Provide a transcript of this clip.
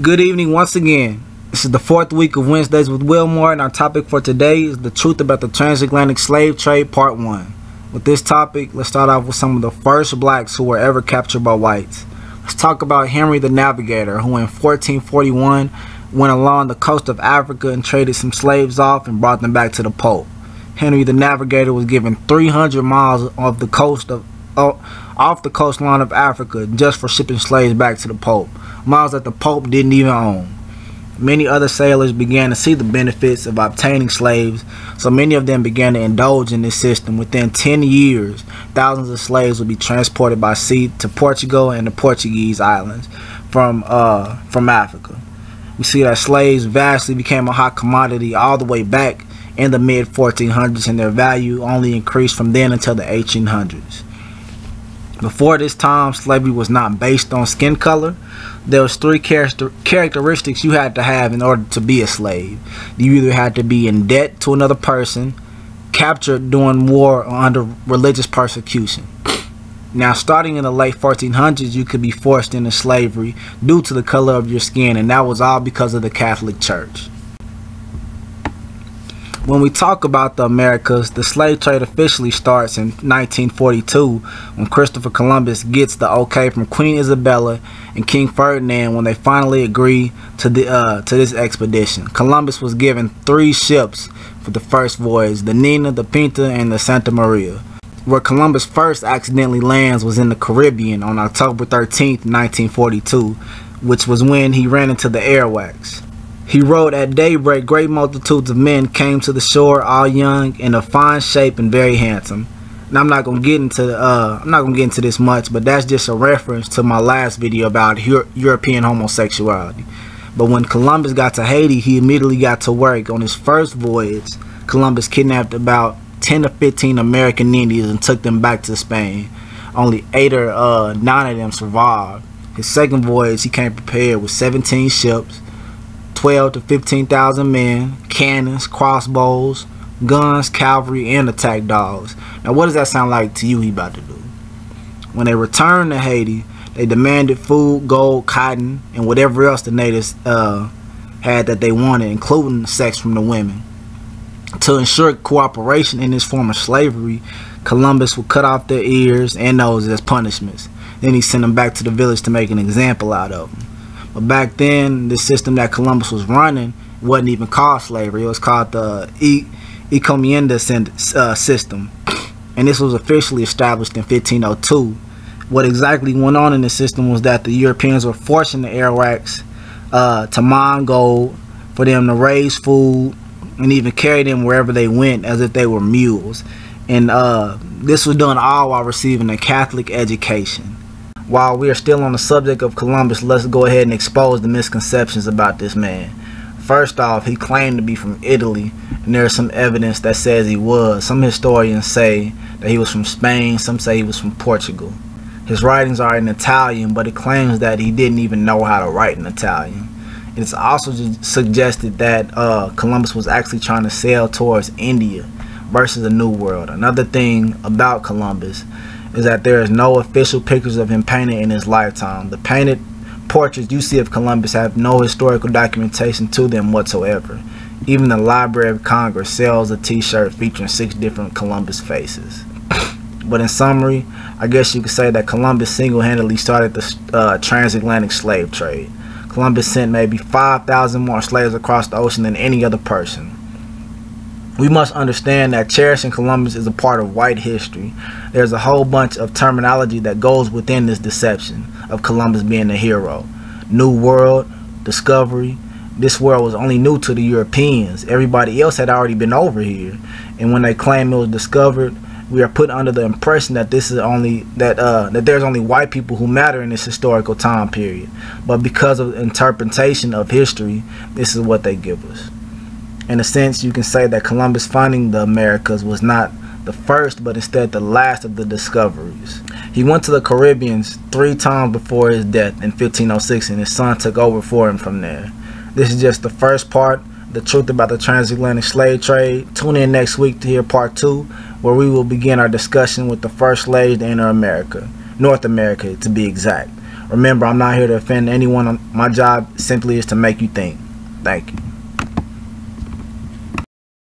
Good evening once again. This is the fourth week of Wednesdays with Wilmore, and our topic for today is the truth about the transatlantic slave trade, part 1. With this topic, let's start off with some of the first blacks who were ever captured by whites. Let's talk about Henry the Navigator, who in 1441 went along the coast of Africa and traded some slaves off and brought them back to the Pope. Henry the Navigator was given 300 miles off the coastline of Africa just for shipping slaves back to the Pope, miles that the Pope didn't even own. Many other sailors began to see the benefits of obtaining slaves, so many of them began to indulge in this system. Within 10 years, thousands of slaves would be transported by sea to Portugal and the Portuguese islands from Africa. We see that slaves vastly became a hot commodity all the way back in the mid-1400s, and their value only increased from then until the 1800s. Before this time, slavery was not based on skin color. There was three characteristics you had to have in order to be a slave. You either had to be in debt to another person, captured during war, or under religious persecution. Now, starting in the late 1400s, you could be forced into slavery due to the color of your skin, and that was all because of the Catholic Church. When we talk about the Americas, the slave trade officially starts in 1942 when Christopher Columbus gets the okay from Queen Isabella and King Ferdinand when they finally agree to this expedition. Columbus was given 3 ships for the first voyage: the Nina, the Pinta, and the Santa Maria. Where Columbus first accidentally lands was in the Caribbean on October 13th, 1942, which was when he ran into the airwax. He wrote, "At daybreak, great multitudes of men came to the shore, all young, in a fine shape and very handsome." Now, I'm not gonna get into this much, but that's just a reference to my last video about European homosexuality. But when Columbus got to Haiti, he immediately got to work. On his first voyage, Columbus kidnapped about 10 to 15 American Indians and took them back to Spain. Only 8 or 9 of them survived. His second voyage, he came prepared with 17 ships, 12 to 15,000 men, cannons, crossbows, guns, cavalry, and attack dogs. Now, what does that sound like to you he about to do? When they returned to Haiti, they demanded food, gold, cotton, and whatever else the natives had that they wanted, including sex from the women. To ensure cooperation in this form of slavery, Columbus would cut off their ears and noses as punishments. Then he sent them back to the village to make an example out of them. But back then, the system that Columbus was running wasn't even called slavery. It was called the encomienda system. And this was officially established in 1502. What exactly went on in the system was that the Europeans were forcing the Arawaks to mine gold, for them to raise food, and even carry them wherever they went as if they were mules. And this was done all while receiving a Catholic education. While we are still on the subject of Columbus, let's go ahead and expose the misconceptions about this man. First off, he claimed to be from Italy, and there is some evidence that says he was. Some historians say that he was from Spain, some say he was from Portugal. His writings are in Italian, but it claims that he didn't even know how to write in Italian. It's also suggested that Columbus was actually trying to sail towards India versus the New World. Another thing about Columbus is that there is no official pictures of him painted in his lifetime. The painted portraits you see of Columbus have no historical documentation to them whatsoever. Even the Library of Congress sells a t-shirt featuring 6 different Columbus faces. But in summary, I guess you could say that Columbus single-handedly started the transatlantic slave trade. Columbus sent maybe 5,000 more slaves across the ocean than any other person. We must understand that cherishing Columbus is a part of white history. There's a whole bunch of terminology that goes within this deception of Columbus being a hero. New World, discovery. This world was only new to the Europeans. Everybody else had already been over here. And when they claim it was discovered, we are put under the impression that this is that there's only white people who matter in this historical time period. But because of interpretation of history, this is what they give us. In a sense, you can say that Columbus finding the Americas was not the first, but instead the last of the discoveries. He went to the Caribbean 3 times before his death in 1506, and his son took over for him from there. This is just the first part, the truth about the transatlantic slave trade. Tune in next week to hear part 2, where we will begin our discussion with the first slaves to enter America, North America to be exact. Remember, I'm not here to offend anyone. My job simply is to make you think. Thank you.